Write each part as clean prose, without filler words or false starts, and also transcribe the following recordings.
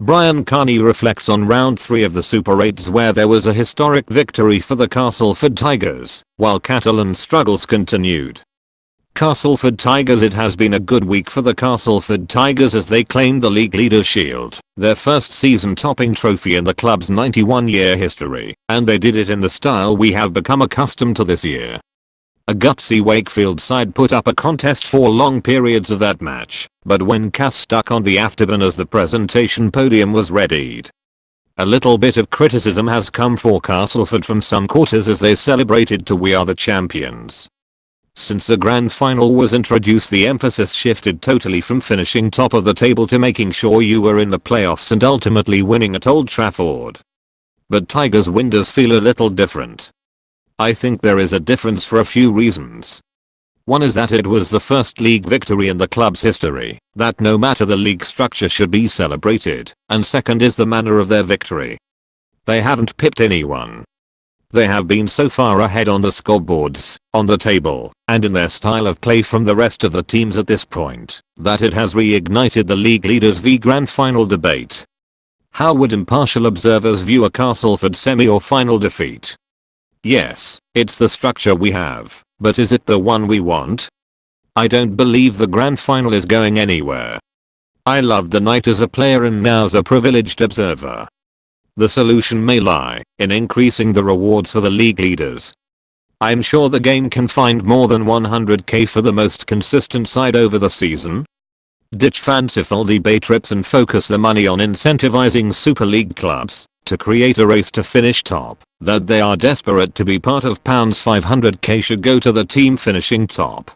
Brian Carney reflects on round 3 of the Super 8s where there was a historic victory for the Castleford Tigers, while Catalans' struggles continued. Castleford Tigers. It has been a good week for the Castleford Tigers as they claimed the League Leaders Shield, their first season-topping trophy in the club's 91-year history, and they did it in the style we have become accustomed to this year. A gutsy Wakefield side put up a contest for long periods of that match, but when Cass stuck on the afterburn as the presentation podium was readied. A little bit of criticism has come for Castleford from some quarters as they celebrated to "We are the champions." Since the grand final was introduced, the emphasis shifted totally from finishing top of the table to making sure you were in the playoffs and ultimately winning at Old Trafford. But Tigers' win does feel a little different. I think there is a difference for a few reasons. One is that it was the first league victory in the club's history, that no matter the league structure should be celebrated, and second is the manner of their victory. They haven't pipped anyone. They have been so far ahead on the scoreboards, on the table, and in their style of play from the rest of the teams at this point, that it has reignited the League Leaders v Grand Final debate. How would impartial observers view a Castleford semi or final defeat? Yes, it's the structure we have, but is it the one we want? I don't believe the grand final is going anywhere. I loved the night as a player and now as a privileged observer. The solution may lie in increasing the rewards for the league leaders. I'm sure the game can find more than 100k for the most consistent side over the season. Ditch fanciful debate trips and focus the money on incentivizing Super League clubs to create a race to finish top, that they are desperate to be part of. £500k should go to the team finishing top.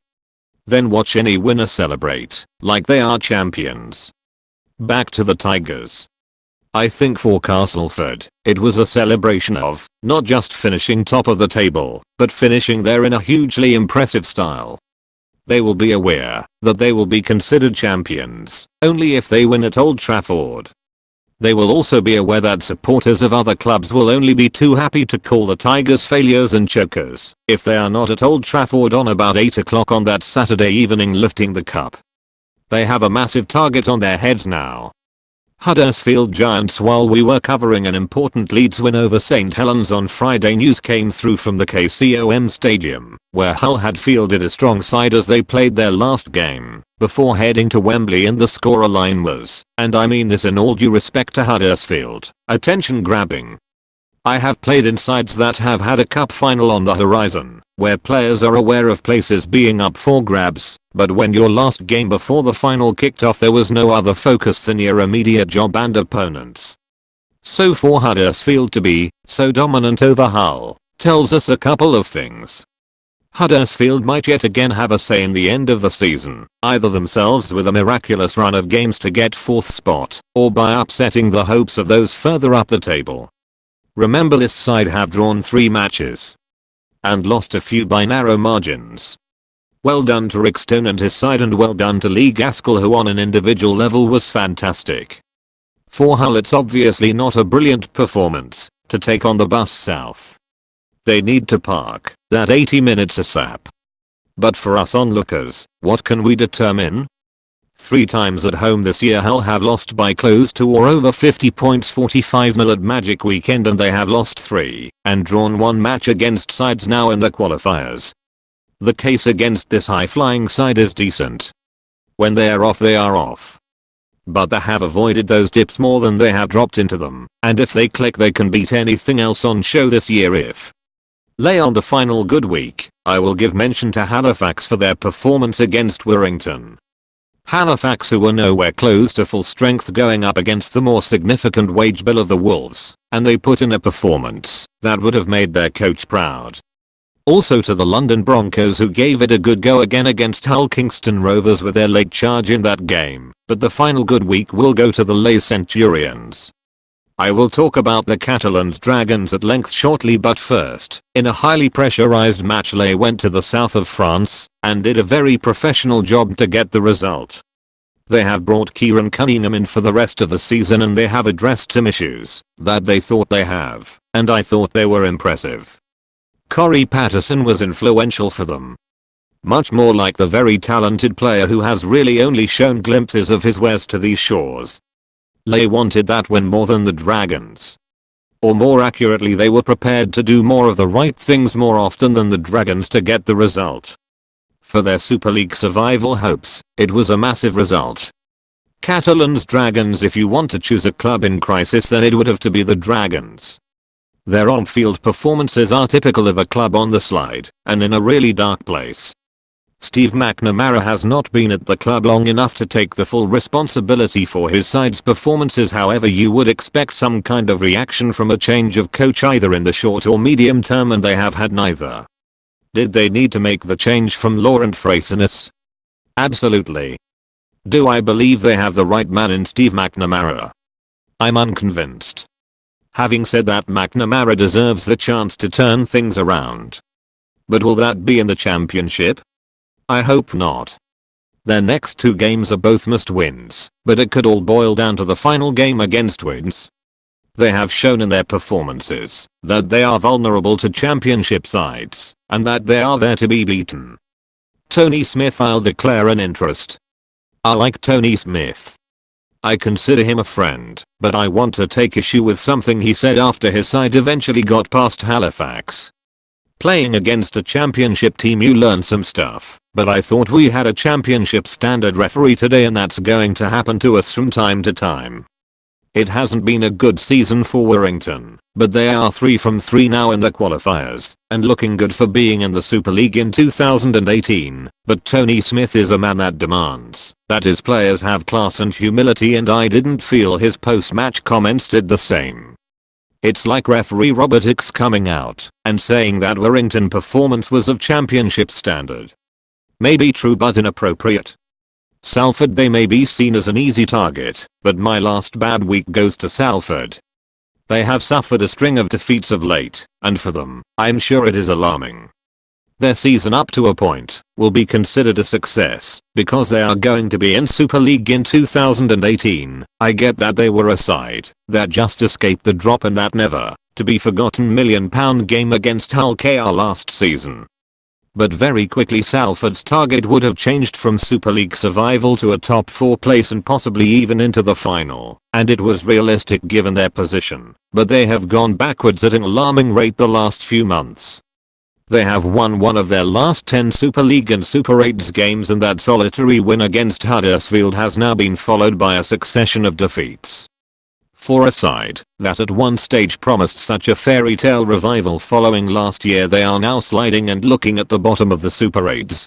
Then watch any winner celebrate like they are champions. Back to the Tigers. I think for Castleford, it was a celebration of not just finishing top of the table, but finishing there in a hugely impressive style. They will be aware that they will be considered champions only if they win at Old Trafford. They will also be aware that supporters of other clubs will only be too happy to call the Tigers failures and chokers if they are not at Old Trafford on about 8 o'clock on that Saturday evening lifting the cup. They have a massive target on their heads now. Huddersfield Giants. While we were covering an important Leeds win over St Helens on Friday, news came through from the KCOM Stadium, where Hull had fielded a strong side as they played their last game, before heading to Wembley, and the scoreline was, and I mean this in all due respect to Huddersfield, attention grabbing. I have played in sides that have had a cup final on the horizon, where players are aware of places being up for grabs, but when your last game before the final kicked off there was no other focus than your immediate job and opponents. So for Huddersfield to be so dominant over Hull tells us a couple of things. Huddersfield might yet again have a say in the end of the season, either themselves with a miraculous run of games to get 4th spot, or by upsetting the hopes of those further up the table. Remember, this side have drawn 3 matches and lost a few by narrow margins. Well done to Rick Stone and his side, and well done to Lee Gaskell, who on an individual level was fantastic. For Hull, it's obviously not a brilliant performance to take on the bus south. They need to park that 80 minutes ASAP. But for us onlookers, what can we determine? 3 times at home this year Hull have lost by close to or over 50 points, 45-0 at Magic Weekend, and they have lost 3 and drawn 1 match against sides now in the qualifiers. The case against this high-flying side is decent. When they are off, they are off. But they have avoided those dips more than they have dropped into them, and if they click they can beat anything else on show this year. If lay on the final good week, I will give mention to Halifax for their performance against Warrington. Halifax, who were nowhere close to full strength going up against the more significant wage bill of the Wolves, and they put in a performance that would have made their coach proud. Also to the London Broncos, who gave it a good go again against Hull Kingston Rovers with their late charge in that game, but the final good week will go to the Les Centurions. I will talk about the Catalans Dragons at length shortly, but first, in a highly pressurized match, Les went to the south of France and did a very professional job to get the result. They have brought Kieran Cunningham in for the rest of the season, and they have addressed some issues that they thought they have, and I thought they were impressive. Corey Patterson was influential for them. Much more like the very talented player who has really only shown glimpses of his wares to these shores. They wanted that win more than the Dragons. Or more accurately, they were prepared to do more of the right things more often than the Dragons to get the result. For their Super League survival hopes, it was a massive result. Catalans Dragons, if you want to choose a club in crisis, then it would have to be the Dragons. Their on-field performances are typical of a club on the slide, and in a really dark place. Steve McNamara has not been at the club long enough to take the full responsibility for his side's performances. However, you would expect some kind of reaction from a change of coach either in the short or medium term, and they have had neither. Did they need to make the change from Laurent Freyssinet? Absolutely. Do I believe they have the right man in Steve McNamara? I'm unconvinced. Having said that, McNamara deserves the chance to turn things around. But will that be in the championship? I hope not. Their next 2 games are both must-wins, but it could all boil down to the final game against Wins. They have shown in their performances that they are vulnerable to championship sides, and that they are there to be beaten. Tony Smith, I'll declare an interest. I like Tony Smith. I consider him a friend, but I want to take issue with something he said after his side eventually got past Halifax. Playing against a championship team, you learn some stuff, but I thought we had a championship standard referee today, and that's going to happen to us from time to time. It hasn't been a good season for Warrington, but they are 3 from 3 now in the qualifiers, and looking good for being in the Super League in 2018, but Tony Smith is a man that demands that his players have class and humility, and I didn't feel his post-match comments did the same. It's like referee Robert Hicks coming out and saying that Warrington performance was of championship standard. Maybe true but inappropriate. Salford, they may be seen as an easy target, but my last bad week goes to Salford. They have suffered a string of defeats of late, and for them, I'm sure it is alarming. Their season up to a point will be considered a success because they are going to be in Super League in 2018. I get that they were a side that just escaped the drop in that never to be forgotten £1 million game against Hull KR last season. But very quickly Salford's target would have changed from Super League survival to a top 4 place and possibly even into the final, and it was realistic given their position, but they have gone backwards at an alarming rate the last few months. They have won 1 of their last 10 Super League and Super 8s games, and that solitary win against Huddersfield has now been followed by a succession of defeats. For a side that at one stage promised such a fairy tale revival following last year, they are now sliding and looking at the bottom of the Super 8s.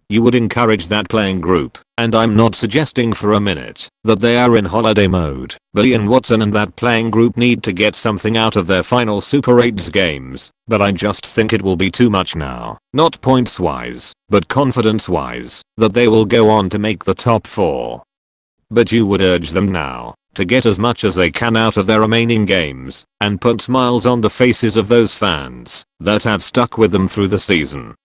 You would encourage that playing group, and I'm not suggesting for a minute that they are in holiday mode, but Ian Watson and that playing group need to get something out of their final Super 8s games, but I just think it will be too much now, not points wise, but confidence wise, that they will go on to make the top 4. But you would urge them now to get as much as they can out of their remaining games and put smiles on the faces of those fans that have stuck with them through the season.